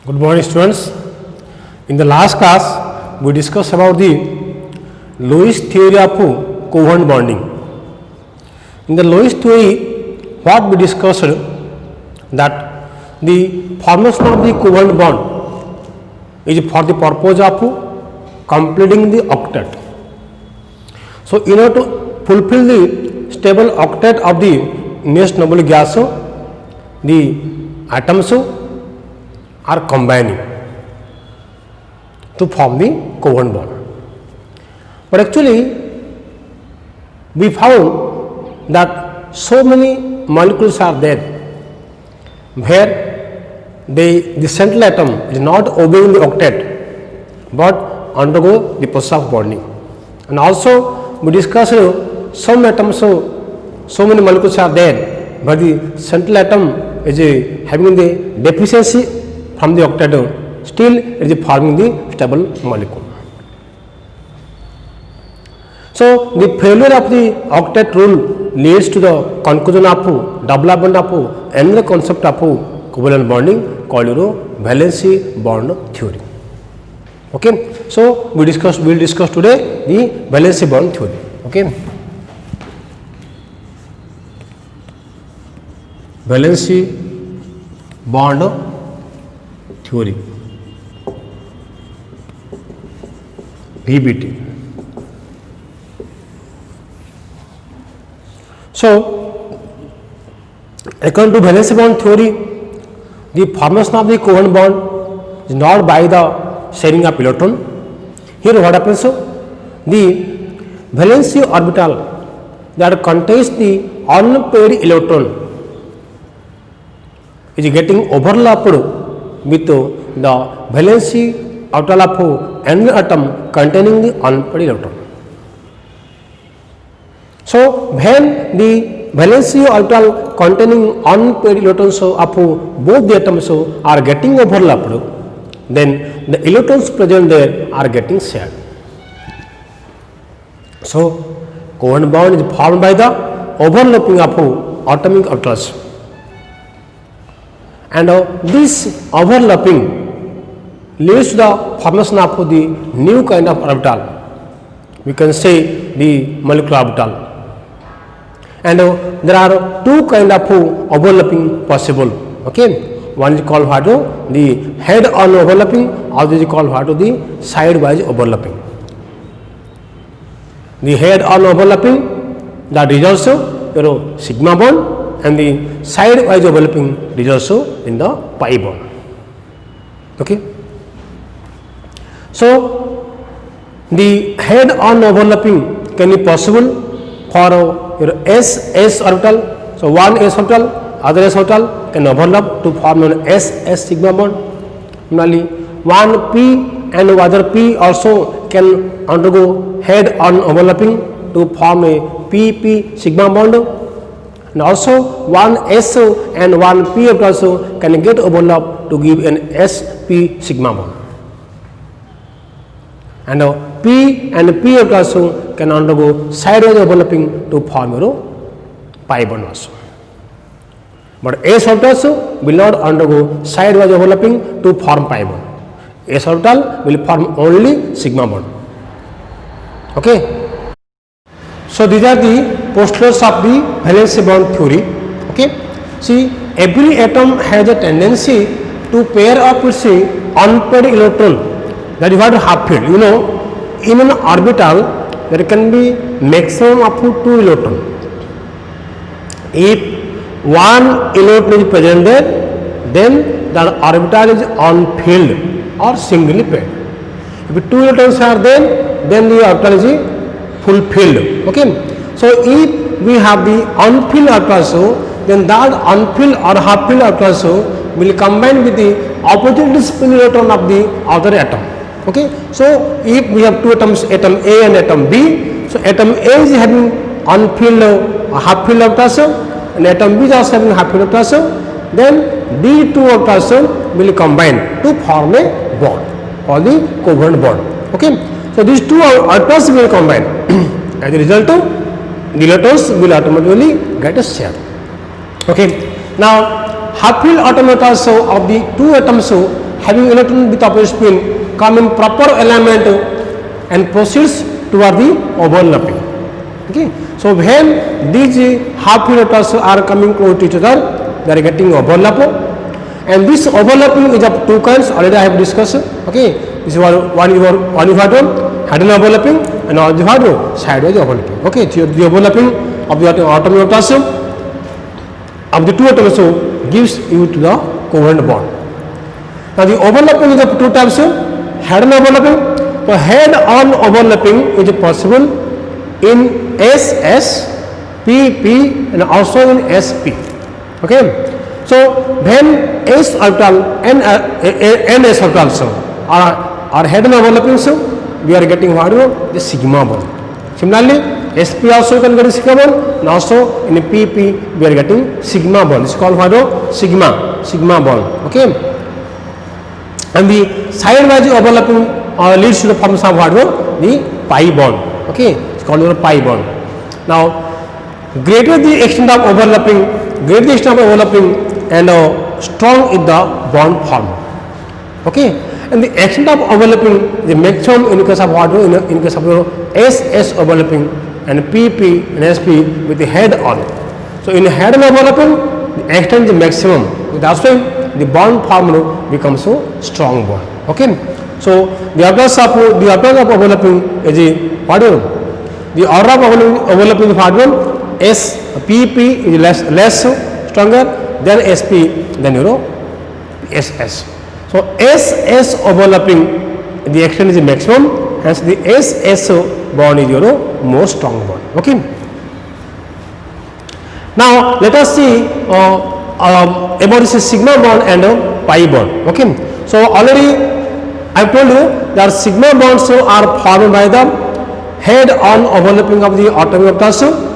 Good morning, students. In the last class, we discussed about the Lewis theory of covalent bonding. In the Lewis theory, what we discussed that the formation of the covalent bond is for the purpose of completing the octet. So, in order to fulfill the stable octet of the nearest noble gas, the atoms are combining to form the covalent bond. But actually, we found that so many molecules are there where the central atom is not obeying the octet but undergo the process of bonding. And also we discussed some atoms, so many molecules are there but the central atom is having the deficiency from the octet, still it is forming the stable molecule. So, the failure of the octet rule leads to the conclusion of development of another concept of covalent bonding called valency bond theory. Okay. So, we will discuss today the valency bond theory. Okay. Valency bond theory, VBT. So, according to valency bond theory, the formation of the covalent bond is not by the sharing of electron. Here what happens? The valency orbital that contains the unpaired electron is getting overlapped with the valency orbital of another atom containing the unpaired electron. So, when the valency orbital containing unpaired electrons of both the atoms are getting overlapped, then the electrons present there are getting shared. So, covalent bond is formed by the overlapping of atomic orbitals. And this overlapping leads to the formation of the new kind of orbital. We can say the molecular orbital. And there are two kind of overlapping possible. Okay, one is called what? The head-on overlapping, other is called what? The side-wise overlapping. The head-on overlapping that results your sigma bond, and the side-wise overlapping results in the pi bond. Okay. So, the head-on overlapping can be possible for your s orbital. So, one s orbital, other s orbital can overlap to form an s sigma bond. Similarly, one p and other p also can undergo head-on overlapping to form a pp sigma bond. And also one S and one P also can get overlap to give an SP sigma bond. And P and P also can undergo sidewise overlapping to form pi bond also. But S orbital will not undergo sidewise overlapping to form pi bond. S orbital will form only sigma bond. Okay. So, these are the postulates of the valency bond theory. Okay. See, every atom has a tendency to pair up its unpaired electron. That is what half field. You know, in an orbital there can be maximum of 2 electrons. If one electron is present there, then the orbital is unfilled or singly paired. If 2 electrons are there, then the orbital is fulfilled. Okay. So, if we have the unfilled orbital, then that unfilled or half filled orbital will combine with the opposite spin electron of the other atom. Okay. So, if we have two atoms, atom A and atom B, so atom A is having unfilled half filled orbital and atom B is also having half filled orbital, then these two orbitals will combine to form a bond called the covalent bond. Okay. So, these two orbitals will combine. As a result, the electrons will automatically get shared. Okay. Now, half filled atom of the two atoms having electron with opposite spin come in proper alignment and proceeds toward the overlapping. Okay, so when these half electrons are coming close to each other, they are getting overlap, and this overlapping is of two kinds. Already I have discussed. Okay, this is one is hadron overlapping, and the hadron sidewise overlapping. Okay, so the overlapping of the atomic mass of the two atoms gives you to the covalent bond. Now the overlapping is of two types: head-on overlapping. So head-on overlapping is possible in SS, PP, and also in SP. Okay, so when S orbital and NS orbitals are head-on overlapping, so we are getting what the sigma bond. Similarly, SP also can get sigma bond, and also in PP we are getting sigma bond. It's called what sigma bond. Okay, and the side-wise overlapping leads to the formation of what the pi bond. Okay, it's called pi bond. Now, greater the extent of overlapping, and strong is the bond form. Okay, and the extent of overlapping, the maximum in case of what in case of SS overlapping, and PP and SP with the head on. So in head-on overlapping, the extent is maximum. That's why the bond form becomes so strong bond. Okay, so the orbitals of overlapping is what the order of overlapping hadron S PP is less stronger than SP than SS. So SS overlapping, the extent is maximum, hence the SS bond is most strong bond. Okay. Now let us see about this sigma bond and pi bond. Okay. So already I told you that sigma bonds are formed by the head-on overlapping of the atomic orbitals.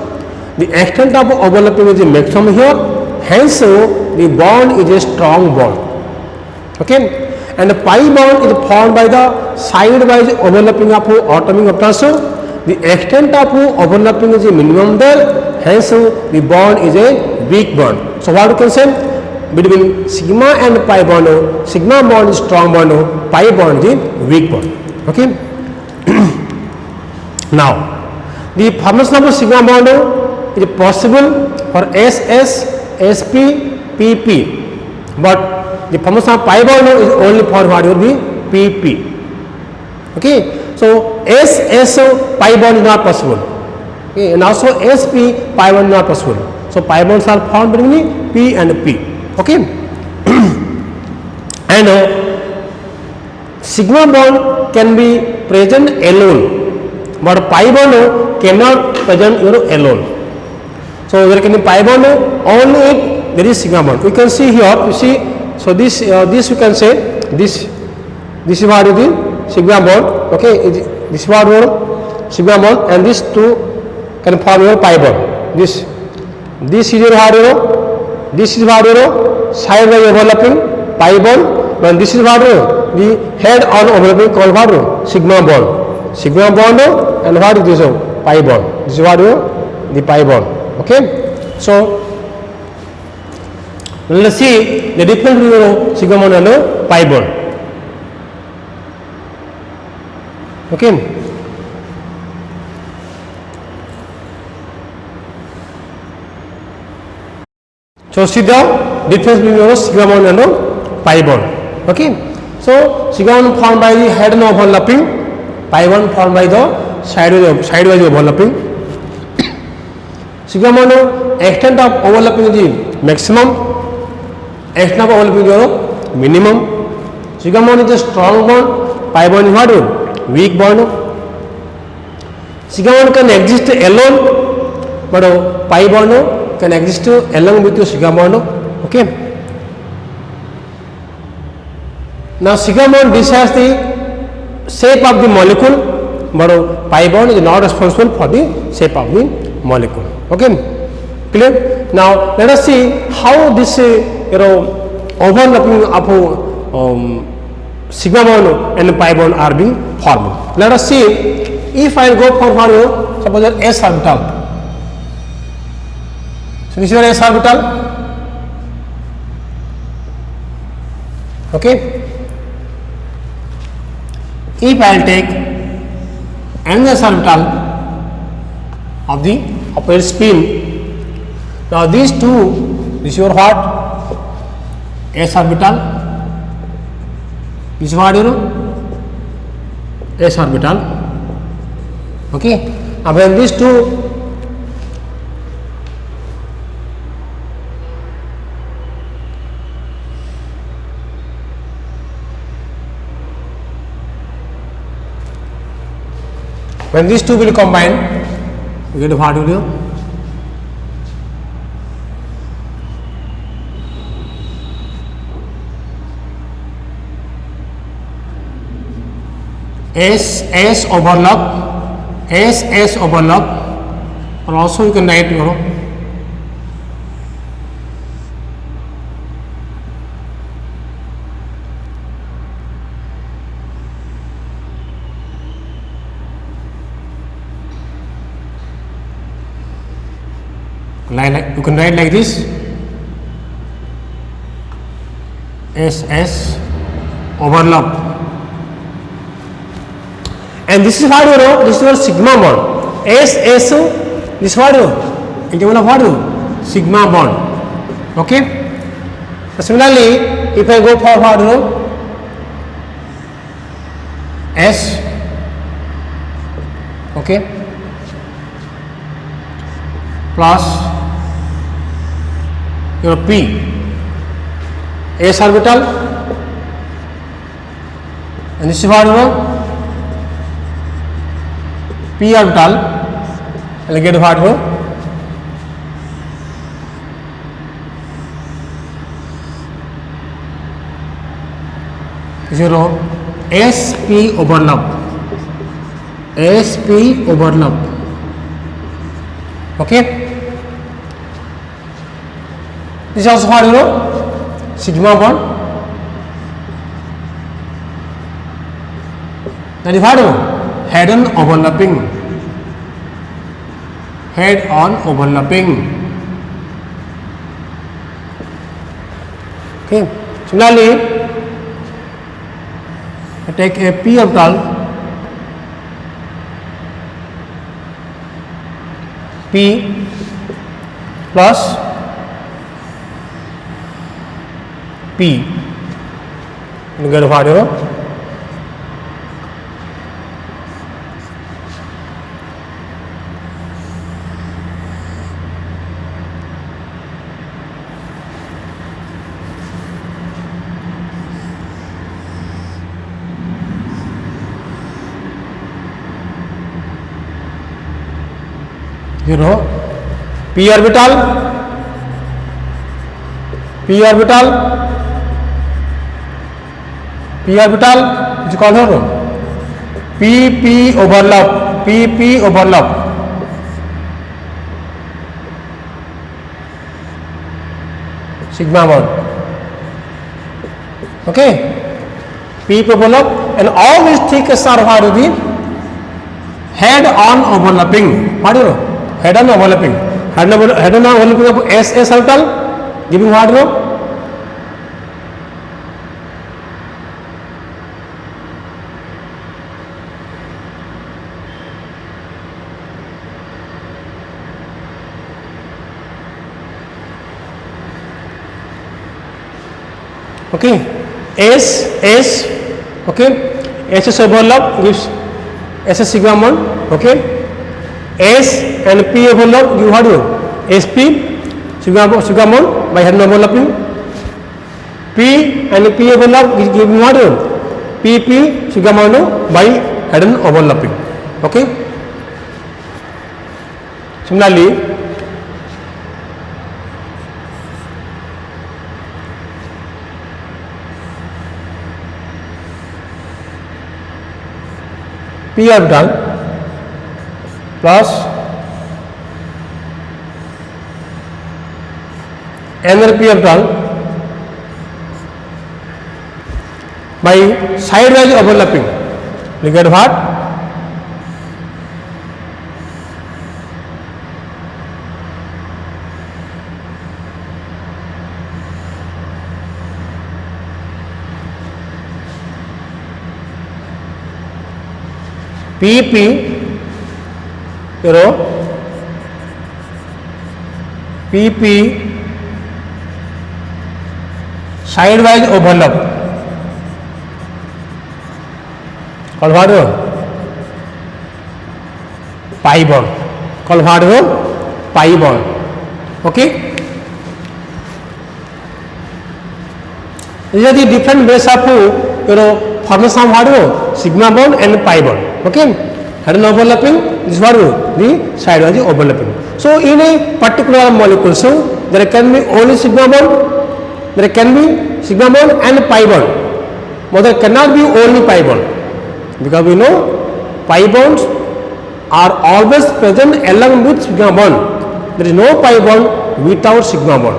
The extent of overlapping is the maximum here, hence the bond is a strong bond. Okay, and the pi bond is formed by the side-wise overlapping of atomic orbitals. The extent of overlapping is a minimum there, hence the bond is a weak bond. So what you can say between sigma and pi bond? Sigma bond is strong bond, pi bond is weak bond. Okay. Now, the formation of sigma bond is possible for SS, SP, PP, but the formation of pi bond is only for what will be PP. Okay, so SS pi bond is not possible. Okay, and also SP pi bond is not possible. So pi bonds are formed between P and P. Okay, and sigma bond can be present alone, but pi bond cannot present alone. So there can be pi bond only if there is sigma bond. We can see here. You see, so this you can say this is what is the sigma bond. Okay, this is what sigma bond, and these two can form your pi bond. This is your what this is what side-wise overlapping pi bond, and this is what the head-on overlapping called what sigma bond. Sigma bond and what is this pi bond. This is what the pi bond. Okay, so let us see the difference between sigma bond and pi bond. Okay, so see the difference between sigma bond and pi bond. Okay, so sigma bond formed by the head-on overlapping, pi bond formed by the sidewise overlapping. Sigma bond extent of overlapping is the maximum, extent of overlapping is minimum. Sigma bond is a strong bond, pi bond is what weak bond. Sigma bond can exist alone, but pi bond can exist along with your sigma bond. Okay. Now sigma bond decides the shape of the molecule, but pi bond is not responsible for the shape of the molecule. Okay, clear? Now let us see how this overlapping of sigma bond and pi bond are being formed. Let us see if I go for suppose S orbital. So this is your S orbital. Okay, if I'll take another s orbital of the opposite spin, now these two, this is your what? S orbital, this is what you know? S orbital. Okay, now when these two will combine, you get what will you? S overlap, or also you can write, you know, like you can write like this, SS overlap. And this is what you know, this is your sigma bond. SS, this is what you know, it is what you sigma bond. Okay. Similarly, if I go for what you know, S, okay, plus your P, S orbital, and this is what you know, P orbital, and get what you know, zero SP overlap, SP overlap. Okay. This is also what you know, sigma bond. That is what you know, head on overlapping. Head on overlapping. Okay. Similarly, I take a P orbital, P plus P, you get what you know, P orbital, P orbital, P orbital, which is called PP overlap, PP overlap. Sigma bond. Okay, PP overlap, and all these thicknesses are what will be head on overlapping. What do you know? Head on overlapping. Head on overlapping of SS orbital, giving what you know? Okay, S, okay, SS overlap gives SS sigma bond, okay, S and P overlap give what you know, SP sigma bond by head overlapping, P and P overlap give what you know, PP sigma bond by head overlapping, okay. Similarly, P orbital plus another P orbital by sidewise overlapping, you get what? PP, you know, PP sidewise overlap called what? Pi bond, called what? Pi bond. Okay, these are the different ways of formation of what? Sigma bond and pi bond. Okay, hydrogen overlapping, this is what? The sidewise overlapping. So in a particular molecule, so there can be only sigma bond, there can be sigma bond and pi bond, but there cannot be only pi bond, because we know pi bonds are always present along with sigma bond. There is no pi bond without sigma bond.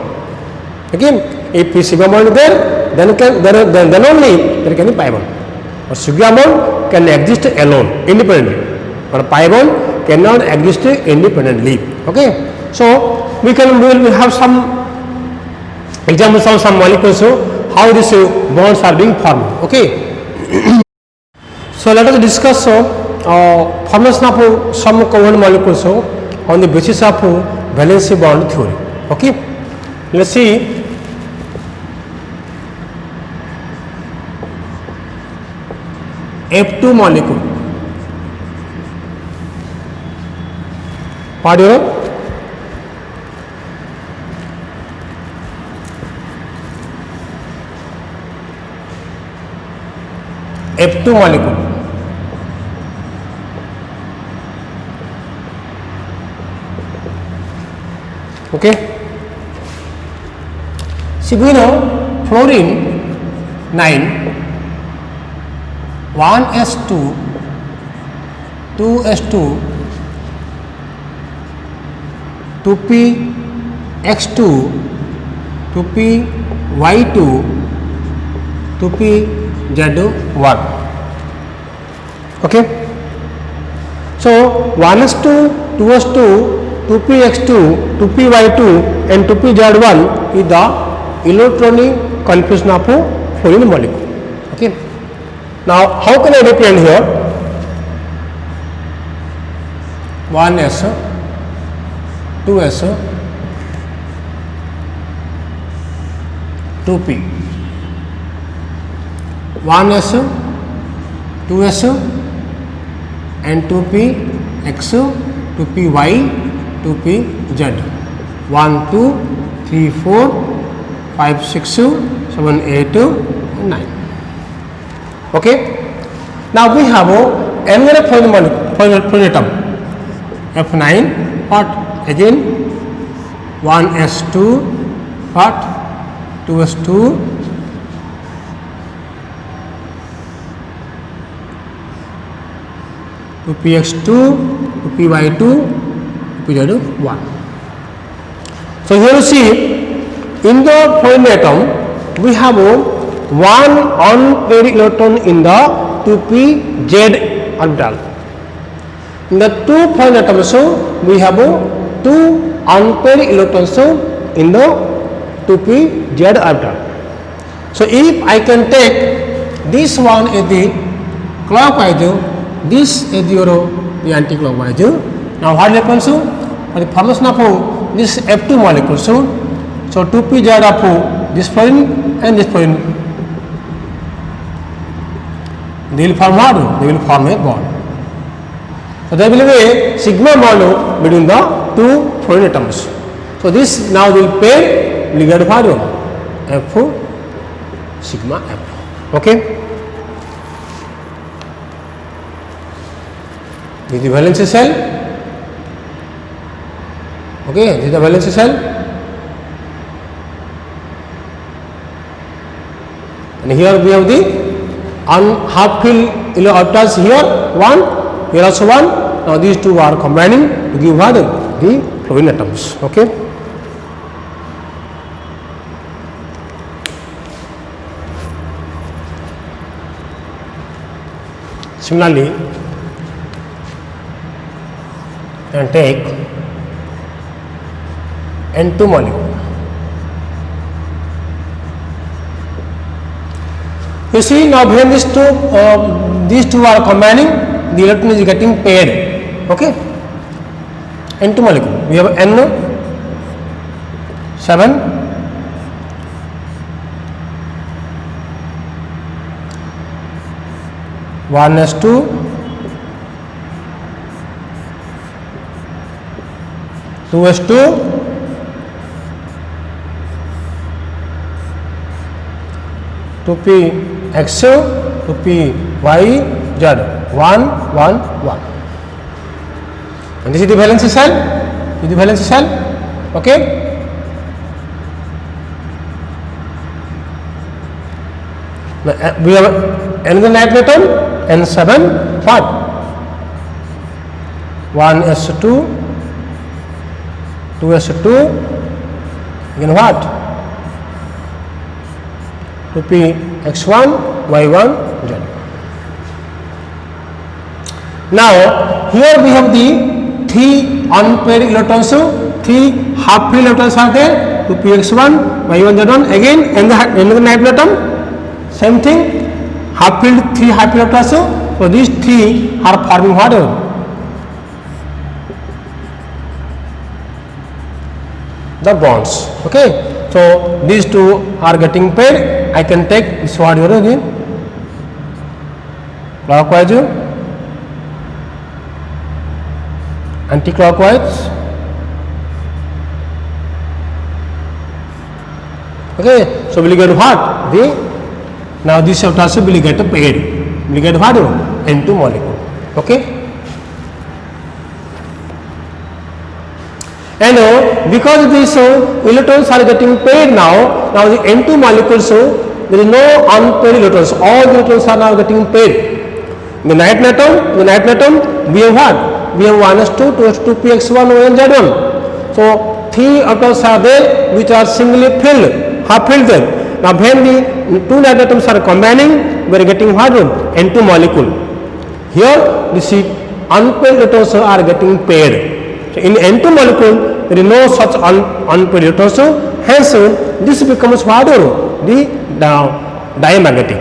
Okay, if sigma bond is there, then only there can be pi bond. But sigma bond can exist alone, independently, but pi bond cannot exist independently. Okay, so we will have some examples of some molecules, so how these bonds are being formed. Okay, so let us discuss formation of some covalent molecules on the basis of valency bond theory. Okay, let's see. F2 molecule. What do you know? F2 molecule. Okay. See, we know fluorine 9, 1s2, 2s2, 2px2, 2py2, 2pz1. Okay. So 1s2, 2s2, 2px2, 2py2 and 2pz1 is the electronic configuration of fluorine molecule. Okay. Now how can I represent here? 1s, 2s, 2p, 1s, 2s and 2px, 2py, 2pz, 1, 2, 3, 4, 5, 6, 7, 8 and 9. Okay. Now we have another fluorine atom, F9, what? Again 1s2, what? 2s2, 2px2, 2py2, 2pz1. So here you see, in the fluorine atom we have one unpaired electron in the 2pz orbital. In the two fluorine atoms, we have two unpaired electrons in the 2pz orbital. So if I can take this one is the clockwise, this is the anti-clockwise. Now what happens? For the formation of this F2 molecule, so 2pz of this fluorine and this fluorine, they will form what? They will form a bond. So there will be a sigma bond between the two fluorine atoms. So this now will pair will get what? F sigma F. Okay. This is the valence shell. Okay, this is the valence shell. And here we have the half filled orbitals, here one, here also one. Now these two are combining to give what? The fluorine atoms. Okay. Similarly, and take N2 molecule. You see, now when these two are combining, the electron is getting paired. Okay, N2 molecule. We have N 7, 1s2, 2s2, 2px, 2py, z, 1, 1, 1. And this is the valence cell. This is the valence cell. Okay. Now, we have another nitrogen N7 what? 1s2, 2s2, again what? 2px1, y1, z. Now here we have the 3 unpaired electrons, 3 half filled electrons are there, 2px1, y1, z1. Again another nitrogen, same thing, half filled, 3 half filled electrons. So these 3 are forming what? The bonds. Okay, so these 2 are getting paired. I can take this what here again, clockwise, anti-clockwise. Okay, so we will get what? Now this also will get a paired. We will get what? N2 molecule. Okay. And because these electrons are getting paired now the N2 molecules, there is no unpaired electrons. All the electrons are now getting paired. The nitrogen, we have what? We have 1s2, 2s2, px1, y1, z1. So 3 electrons are there which are singly filled, half filled there. Now when the 2 nitrogens are combining, we are getting what? N2 molecule. Here this unpaired electrons are getting paired. So in N2 molecule, there is no such unpaired electrons. Hence, this becomes what? The diamagnetic.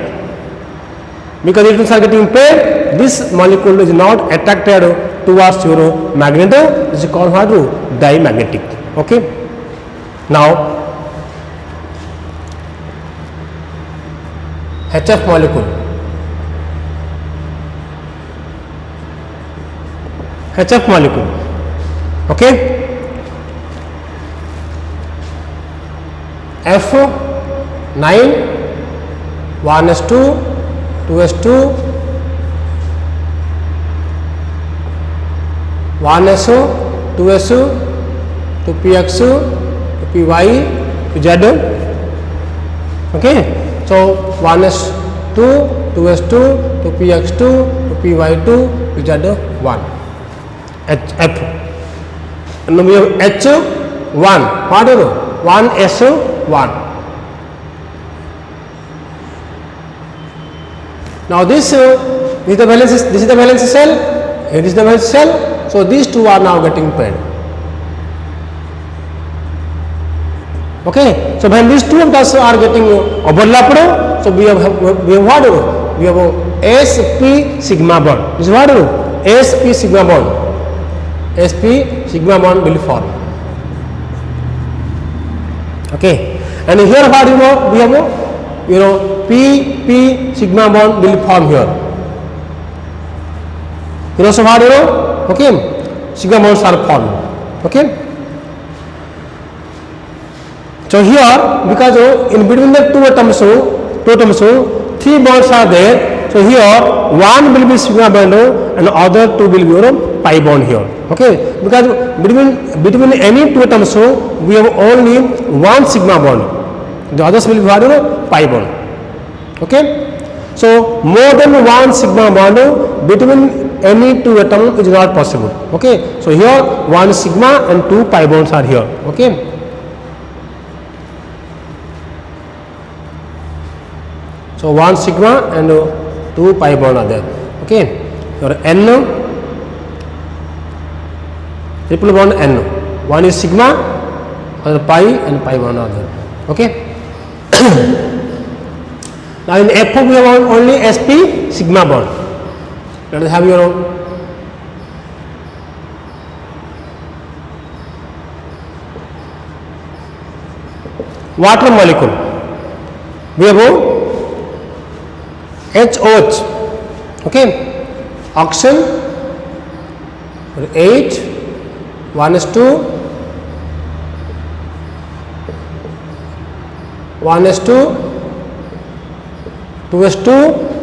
Because electrons are getting paired, this molecule is not attracted towards your magnet. This is called what? Diamagnetic. Okay. Now, HF molecule. HF molecule. Okay. F9, 1s2, 2s2, 1s, 2s, 2px, 2py, 2z. Okay. So 1s2, 2s2, 2px2, 2py2, 2z1. F. And we have H1. What is it? 1s1. Now this is the valence cell. Here is the valence cell. So these 2 are now getting paired. Okay. So when these 2 of us are getting overlapped, so we have what? We have sp sigma bond. This is what? Sp sigma bond. Sp sigma bond will form. Okay. And here what we have p sigma bond will form here. So what okay, sigma bonds are formed. Okay. So here, because in between the two atoms, 3 bonds are there. So here one will be sigma bond and other 2 will be pi bond here. Okay, because between any 2 atoms we have only 1 sigma bond. The others will be what? Pi bond. Okay. So more than 1 sigma bond between any 2 atoms is not possible. Okay. So here 1 sigma and 2 pi bonds are here. Okay. So 1 sigma and 2 pi bond are there. Okay. Your N, triple bond N. One is sigma, other pi and pi bond are there. Okay. Now in F we have only sp sigma bond. Let us have your water molecule. We have HOH. Okay, oxygen 8 1:2 1:2 2:2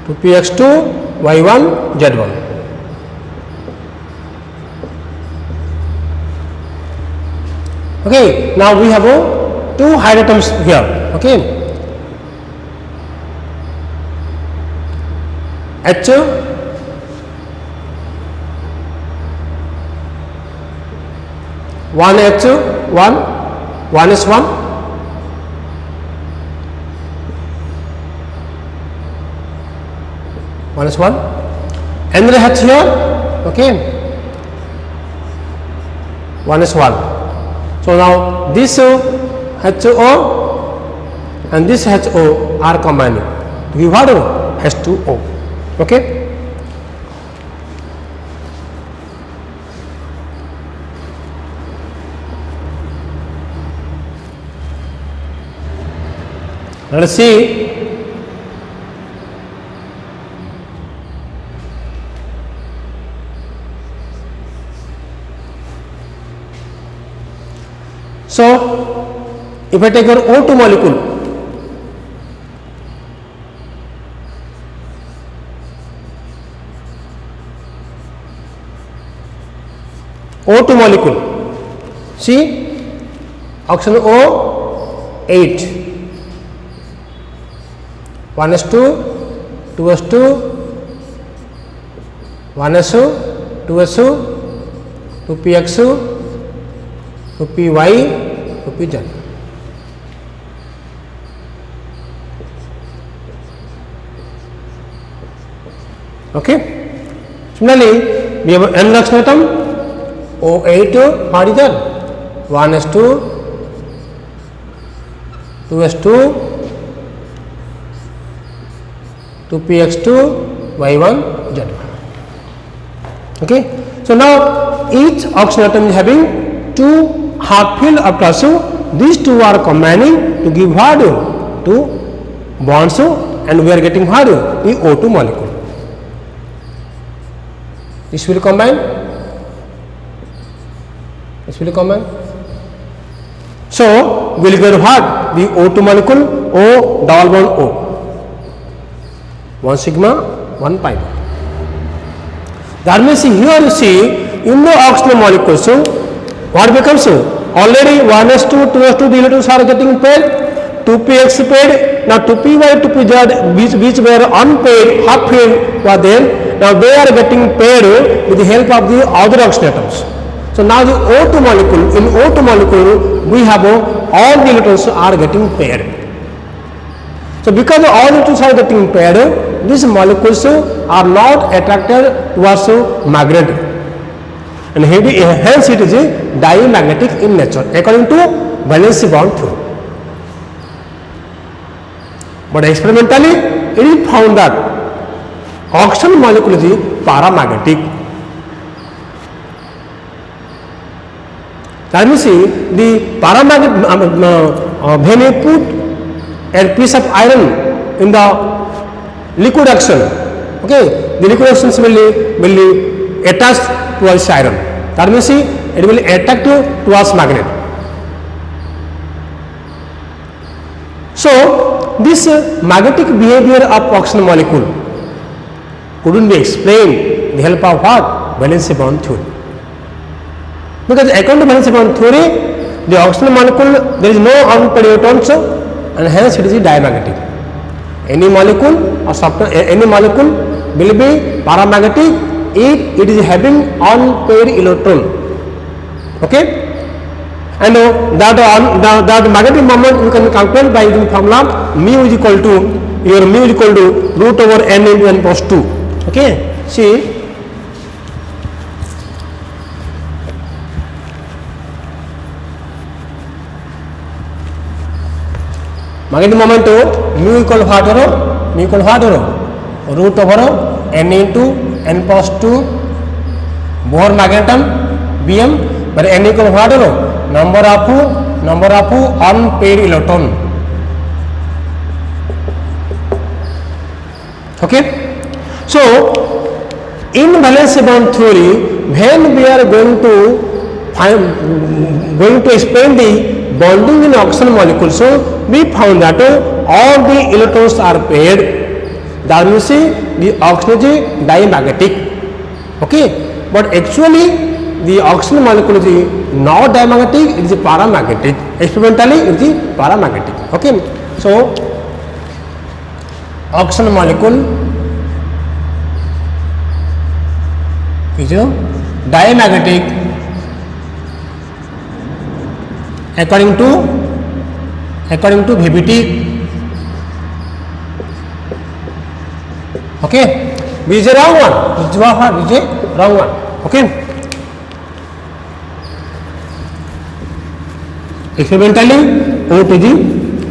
2px2 y1 z1. Okay, now we have two hydroatoms here. Okay, H 1 H 1 1 is 1 1 is 1, another H here. Okay, 1 is 1. So now this HO and this HO are combining to give what? H2O. Okay, let us see. So if I take your O2 molecule, O2 molecule, see, oxygen O 8 1:2 2:2 1:2 2:2 2px 2py 2pz. Okay, similarly we have another oxygen atom O8. What is that? 1:2 2:2 2px2 y1 z1. Okay, so now each oxygen atom is having two half filled after, so these two are combining to give what? Two bonds, and we are getting what? The O2 molecule. This will combine. This will combine. So we will get what? The O2 molecule, O double bond O, 1 sigma 1 pi. That means here you see in the oxygen molecules, so what becomes? Already 1:2 2:2 the electrons are getting paired, 2px paired, now 2py 2pz which were unpaired half filled were there, now they are getting paired with the help of the other oxygen atoms. So now the O2 molecule, in O2 molecule we have all the electrons are getting paired. So because all the electrons are getting paired, these molecules are not attracted towards magnet, and hence it is diamagnetic in nature according to valency bond theory. But experimentally it is found that oxygen molecule is paramagnetic. That means the paramagnet when you put a piece of iron in the liquid action, okay, the liquid actions will be attached towards iron. That means it will attract towards magnet. So this magnetic behavior of oxygen molecule couldn't be explained with the help of what? Valency bond theory. Because according to valency bond theory, the oxygen molecule there is no unpaired electrons, and hence it is diamagnetic. Any molecule or any molecule will be paramagnetic if it is having unpaired electron. Okay, and that magnetic moment you can calculate by using formula mu is equal to root over n into n plus 2. Okay, see, magnetic moment mu equal what horo mu equal what horo root over n into n plus 2 Bohr magneton Bm, but n equal what horo number of unpaired electron. Okay, so in valence bond theory, when we are going to explain the bonding in oxygen molecules, so we found that all the electrons are paired. That means the oxygen is diamagnetic. Okay, but actually the oxygen molecule is not diamagnetic; it is paramagnetic. Experimentally, it is paramagnetic. Okay, so oxygen molecule is diamagnetic according to VBT. Okay, this is a wrong one. This is a wrong one. Okay, experimentally OTG,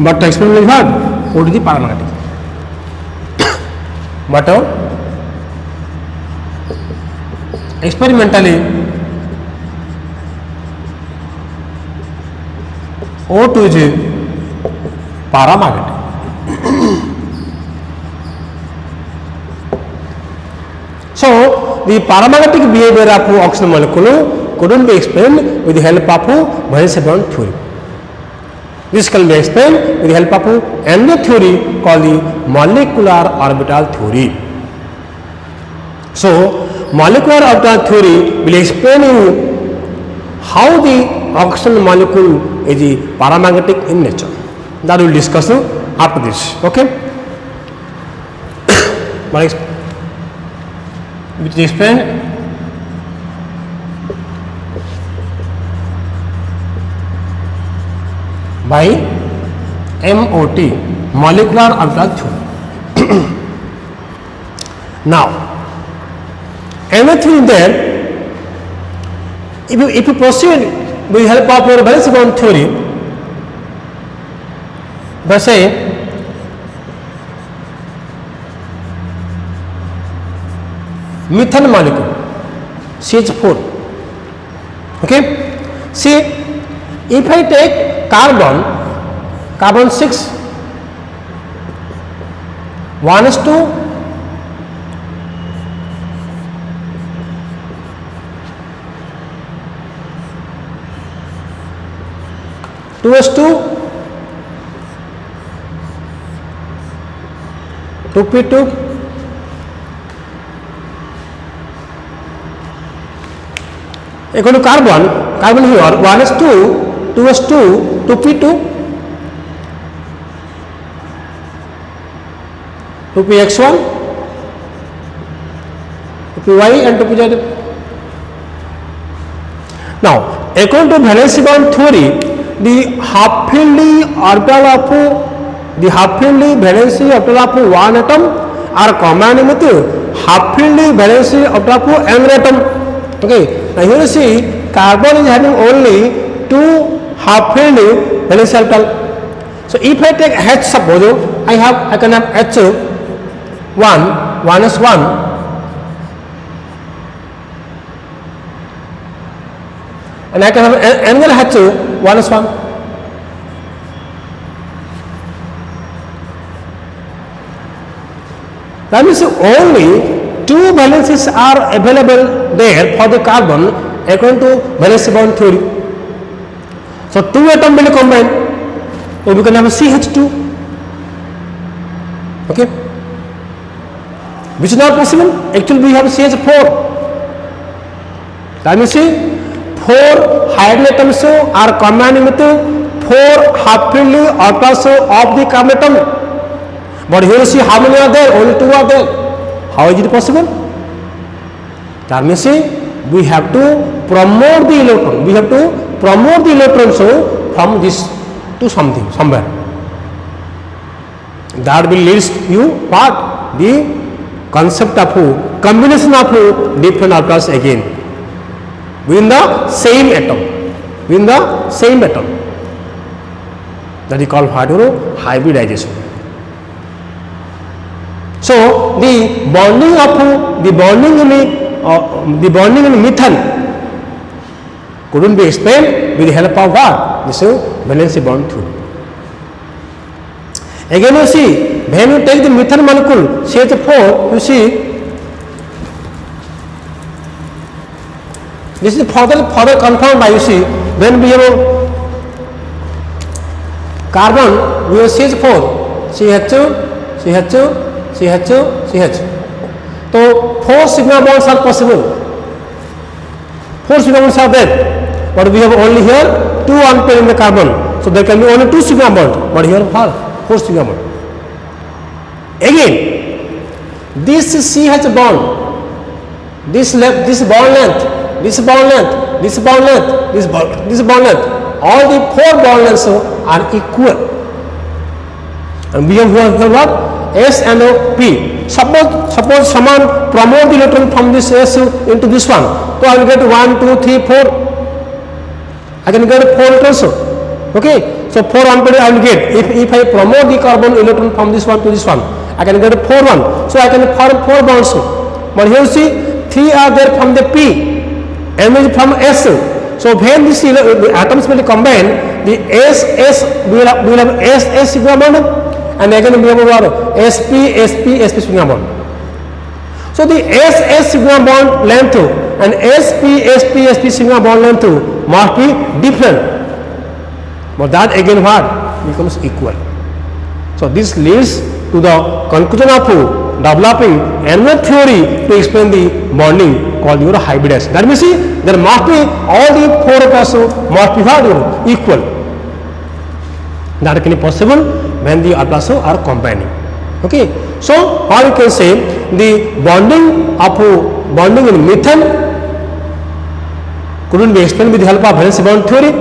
but experimentally what? OTG paramagnetic. But experimentally O2 is paramagnetic. So the paramagnetic behavior of oxygen molecule couldn't be explained with the help of valence bond theory. This can be explained with the help of another theory called the molecular orbital theory. So molecular orbital theory will explain you how the oxygen molecule is paramagnetic in nature. That we will discuss after this. Okay, which is explained by MOT, molecular orbital theory. Now, anything there, if you proceed with the help of your valence bond theory, by say methane molecule CH4. Okay, see, if I take carbon 6 1s2 2s2 2p2 equal to carbon here 1s2 2s2 2p2 2px1 2py and 2pz. Now according to valence bond theory, the half-filled orbital of valence orbital of one atom are combined with half-filled valence orbital of another atom. Okay, now here you see carbon is having only two half-filled valence orbital. So if I take H, suppose I can have H1 1s1 and I can have another H 1s1. That means only two valences are available there for the carbon according to valence bond theory. So two atoms will combine, so we can have CH2. Okay, which is not possible. Actually we have CH4. That means 4 hydrogen atoms are combined with 4 half-filled orbitals of the carbon atom. But here you see how many are there? Only 2 are there. How is it possible? That means we have to promote the electron. We have to promote the electrons from this to something, somewhere. That will lead you what? The concept of combination of different orbitals again within the same atom. that is called what? Hybridization. So the bonding in methane couldn't be explained with the help of what? This is valency bond theory. Again you see, when you take the methane molecule CH4, you see this is further confirmed by, you see, when we have carbon, we have CH4, CH2, CH2, CH2, CH. So 4 sigma bonds are possible. 4 sigma bonds are there, but we have only here 2 unpaired in the carbon. So there can be only 2 sigma bonds, but here 4 sigma bonds. Again, this CH bond, this bond length, this bond length, this bond length, this bond length, all the 4 bond lengths are equal. And we have here what? S and P. Suppose someone promote the electron from this S into this one. So I will get 1, 2, 3, 4. I can get 4 electrons. Okay. So 4 unpaired I will get. If I promote the carbon electron from this one to this one, I can get 4 1. So I can form 4 bonds. But here you see 3 are there from the P, M is from S. So when the atoms will combine, the we will have S sigma bond, and again we have SP sigma bond. So the S sigma bond length and SP sigma bond length must be different. But that again what? Becomes equal. So this leads to the conclusion of developing another theory to explain the bonding called hybridization. That means there must be all the 4 atoms must be equal. That can be possible when the atoms are combining. Okay. So how you can say the bonding in methane couldn't be explained with the help of valence bond theory,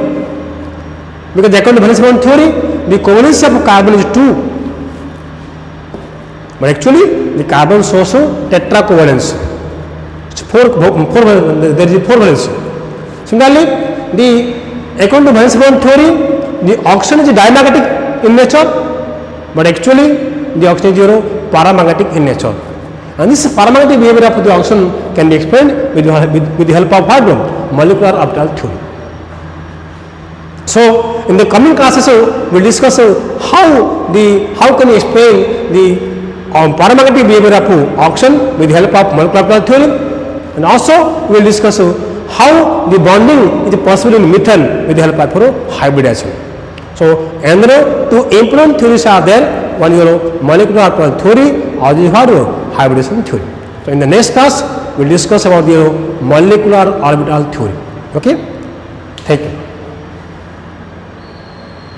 because according to valence bond theory the covalence of carbon is 2, but actually the carbon shows tetracovalence. There is 4 valence. Similarly, according to valence bond theory, the oxygen is diamagnetic in nature, but actually the oxygen is paramagnetic in nature. And this paramagnetic behavior of the oxygen can be explained with the help of molecular orbital theory. So in the coming classes we will discuss how can we explain the paramagnetic behavior of oxygen with the help of molecular orbital theory, and also we will discuss how the bonding is possible in methane with the help of hybridization. So another 2 important theories are there. One is molecular orbital theory, or the hybridization theory. So in the next class we will discuss about the molecular orbital theory. Okay. Thank you.